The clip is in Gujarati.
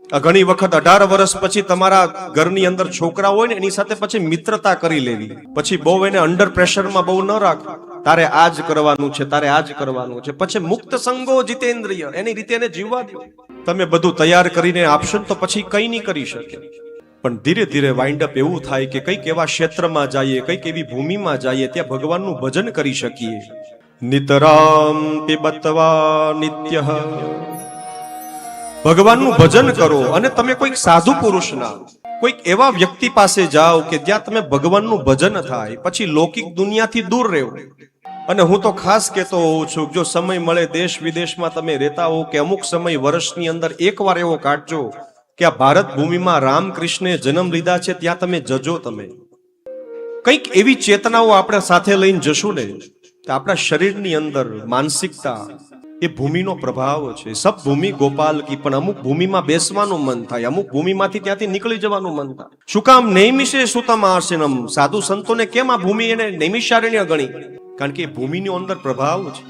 ઘણી વખત 18 વર્ષ પછી તમારા ઘરની અંદર છોકરા હોય ને એની સાથે પછી મિત્રતા કરી લેવી, પછી બહુ એને અંડર પ્રેશરમાં બહુ ન રાખો, તારે આ જ કરવાનું છે, તારે આ જ કરવાનું છે. પછી મુક્ત સંગો જીતેન્દ્રિય, એની રીતે એને જીવવા દો. તમે બધું તૈયાર કરીને આપશો તો પછી કઈ નહીં કરી શકે. પણ ધીરે ધીરે વાઇન્ડ અપ એવું થાય કે કઈક એવા ક્ષેત્રમાં જઈએ, કઈક એવી ભૂમિમાં જઈએ ત્યાં ભગવાનનું ભજન કરી શકીએ. નિતરામ પિબત્વા નિત્યઃ, ભગવાનનું ભજન કરો. અને તમે કોઈક સાધુ પુરુષના, કોઈક એવા વ્યક્તિ પાસે જાઓ કે જ્યાં તમે ભગવાનનું ભજન થાય, પછી લૌકિક દુનિયાથી દૂર રહો. અને હું તો ખાસ કહેતો હોઉં છું, જો સમય મળે દેશ વિદેશમાં તમે રહેતા હો કે અમુક સમય વર્ષની અંદર એકવાર એવો કાઢજો કે આ ભારત ભૂમિમાં રામકૃષ્ણે જન્મ લીધા છે, ત્યાં તમે જજો. તમે કંઈક એવી ચેતનાઓ આપણે સાથે લઈને જશું ને, તો આપણા શરીરની અંદર માનસિકતા એ ભૂમિનો પ્રભાવ છે. સબ ભૂમિ ગોપાલ કી, પણ અમુક ભૂમિમાં બેસવાનું મન થાય, અમુક ભૂમિમાંથી ત્યાંથી નીકળી જવાનું મન થાય. શું કામ? નૈમિષે સુતમ આસનમ. સાધુ સંતોને કેમ આ ભૂમિ એને નૈમિષારણ્ય ગણી? કારણ કે એ ભૂમિનો અંદર પ્રભાવ છે.